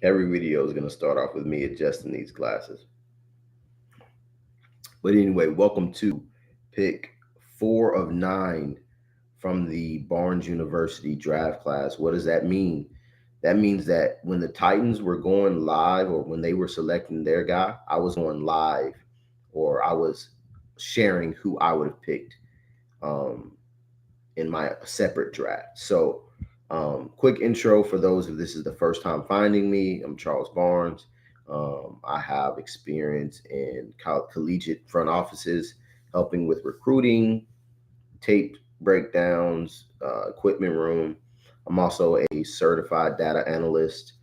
Every video is going to start off with me adjusting these glasses. But anyway, welcome to pick 4 of 9 from the Barnes University draft class. What does that mean? That means that when the Titans were going live or when they were selecting their guy, I was on live or I was sharing who I would have picked um, in my separate draft. So, quick intro for those if this is the first time finding me. I'm Charles Barnes. I have experience in collegiate front offices, helping with recruiting, tape breakdowns, equipment room. I'm also a certified data analyst.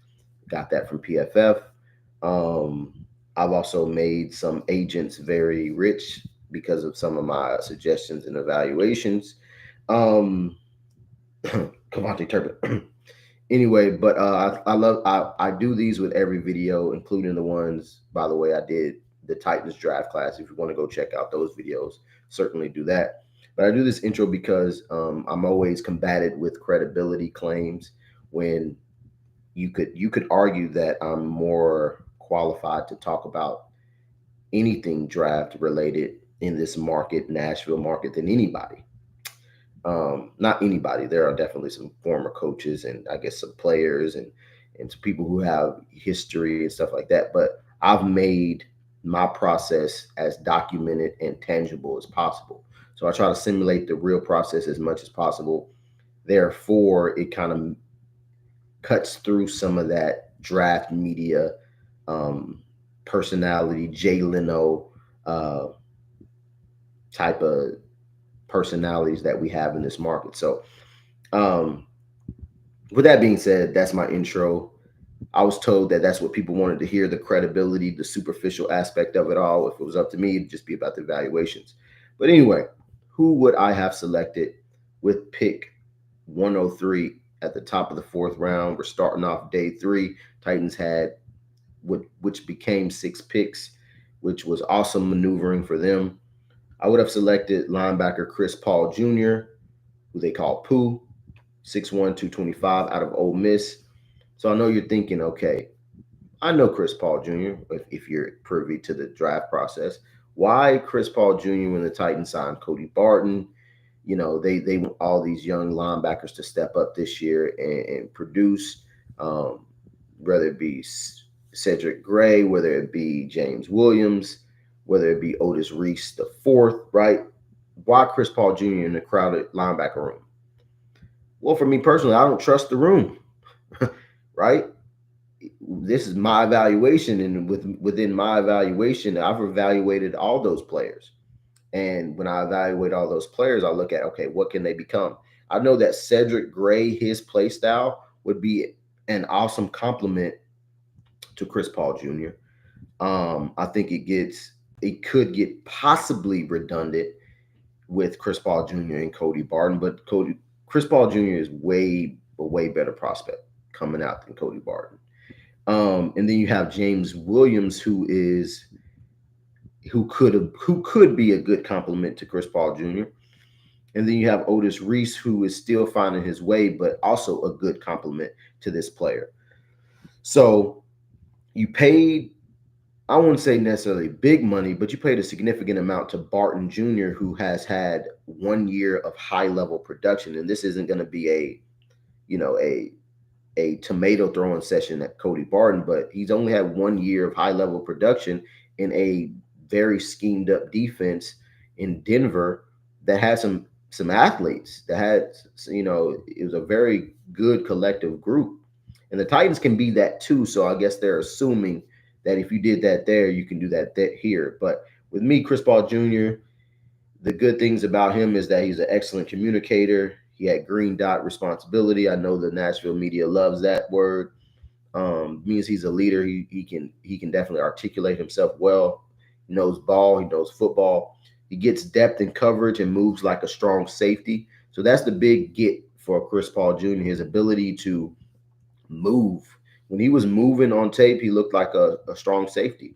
Got that from PFF. Um, I've also made some agents very rich because of some of my suggestions and evaluations. Um, Cavante Turpin. Anyway, but I love I do these with every video, including the ones. By the way, I did the Titans draft class. If you want to go check out those videos, certainly do that. But I do this intro because I'm always combated with credibility claims when you could argue that I'm more qualified to talk about anything draft related in this market, Nashville market, than anybody. Not anybody. There are definitely some former coaches and I guess some players and some people who have history and stuff like that. But I've made my process as documented and tangible as possible. So I try to simulate the real process as much as possible. Therefore, it kind of cuts through some of that draft media um, personality, Jay Leno uh, type of personalities that we have in this market. So, um, with that being said, that's my intro. I was told that that's what people wanted to hear, the credibility, the superficial aspect of it all. If it was up to me, it'd just be about the evaluations. But anyway, who would I have selected with pick 103 at the top of the fourth round? We're starting off day three. Titans had which became 6 picks, which was awesome maneuvering for them. I would have selected linebacker Chris Paul Jr., who they call Pooh, 6'1", 225 out of Ole Miss. So I know you're thinking, okay, I know Chris Paul Jr. If you're privy to the draft process. Why Chris Paul Jr. when the Titans signed Cody Barton? You know, they want all these young linebackers to step up this year and produce, um, whether it be Cedric Gray, whether it be James Williams, whether it be Otis Reese the fourth, right? Why Chris Paul Jr. in the crowded linebacker room? Well, for me personally, I don't trust the room, right? This is my evaluation, and within my evaluation, I've evaluated all those players. And when I evaluate all those players, I look at okay, what can they become? I know that Cedric Gray, his play style would be an awesome complement to Chris Paul Jr. I think it could get possibly redundant with Chris Paul Jr. and Cody Barton, but Chris Paul Jr. is a way better prospect coming out than Cody Barton. And then you have James Williams, who could be a good complement to Chris Paul Jr. And then you have Otis Reese, who is still finding his way, but also a good complement to this player. So you paid, I wouldn't say necessarily big money, but you paid a significant amount to Barton Jr., who has had 1 year of high level production. And this isn't going to be you know, a tomato throwing session at Cody Barton, but he's only had 1 year of high level production in a very schemed up defense in Denver that had some athletes that had, it was a very good collective group. And the Titans can be that too. So I guess they're assuming that if you did that there, you can do that here. But with me, Chris Paul Jr., the good things about him is that he's an excellent communicator. He had green dot responsibility. I know the Nashville media loves that word. Means he's a leader. He can definitely articulate himself well. He knows ball. He knows football. He gets depth in coverage and moves like a strong safety. So that's the big get for Chris Paul Jr. His ability to move. When he was moving on tape, he looked like a strong safety.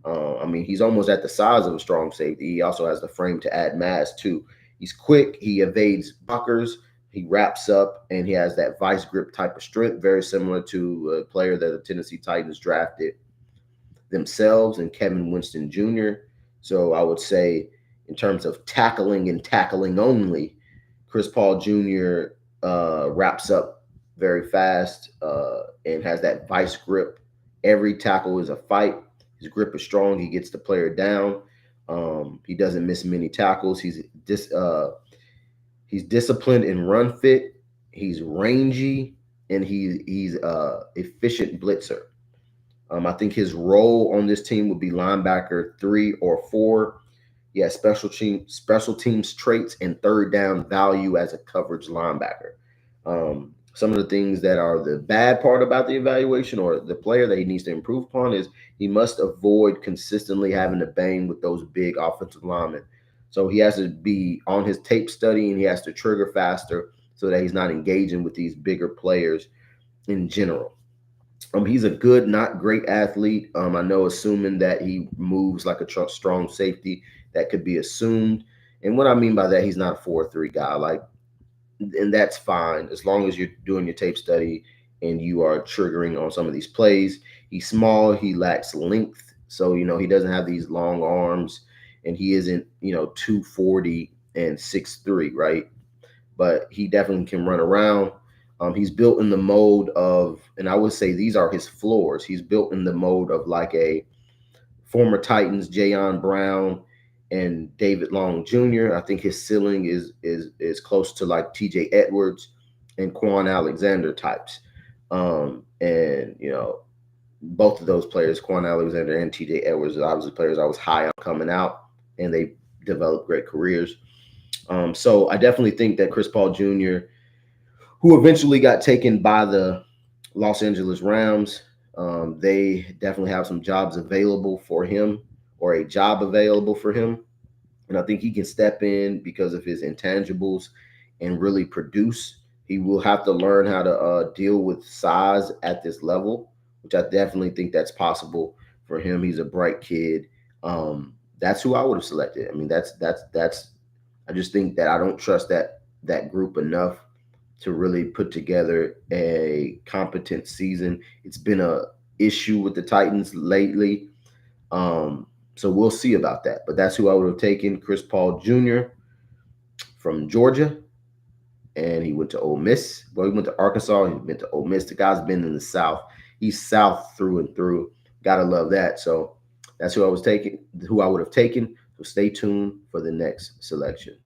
I mean, he's almost at the size of a strong safety. He also has the frame to add mass too. He's quick. He evades blockers, He wraps up and he has that vice grip type of strength, very similar to a player that the Tennessee Titans drafted themselves and Kevin Winston Jr. So I would say, in terms of tackling and tackling only, Chris Paul Jr. Wraps up very fast and has that vice grip. Every tackle is a fight. His grip is strong. He gets the player down. He doesn't miss many tackles. He's disciplined and run fit. He's rangy and he's efficient blitzer. I think his role on this team would be linebacker 3 or 4. He has special teams traits and third down value as a coverage linebacker. Some of the things that are the bad part about the evaluation or the player that he needs to improve upon is he must avoid consistently having to bang with those big offensive linemen. So he has to be on his tape study and he has to trigger faster so that he's not engaging with these bigger players in general. He's a good, not great athlete. I know assuming that he moves like a strong safety, that could be assumed. And what I mean by that, he's not a 4-3 guy. Like, and that's fine as long as you're doing your tape study and you are triggering on some of these plays. He's small, he lacks length, so he doesn't have these long arms, and he isn't 240 and 6'3", right? But he definitely can run around. He's built in the mode of, and I would say these are his floors. He's built in the mode of like a former Titans, Jayon Brown and David Long Jr. I think his ceiling is close to like T.J. Edwards and Quan Alexander types. And both of those players, Quan Alexander and T.J. Edwards, are obviously players I was high on coming out, and they developed great careers. So I definitely think that Chris Paul Jr., who eventually got taken by the Los Angeles Rams, they definitely have some jobs available for him, or a job available for him. And I think he can step in because of his intangibles and really produce. He will have to learn how to deal with size at this level, which I definitely think that's possible for him. He's a bright kid. That's who I would have selected. I mean, that's. I just think that I don't trust that group enough to really put together a competent season. It's been a issue with the Titans lately. So we'll see about that. But that's who I would have taken, Chris Paul Jr. from Georgia. And he went to Ole Miss. Well, he went to Arkansas. He went to Ole Miss. The guy's been in the South. He's South through and through. Gotta love that. So that's who I would have taken. So stay tuned for the next selection.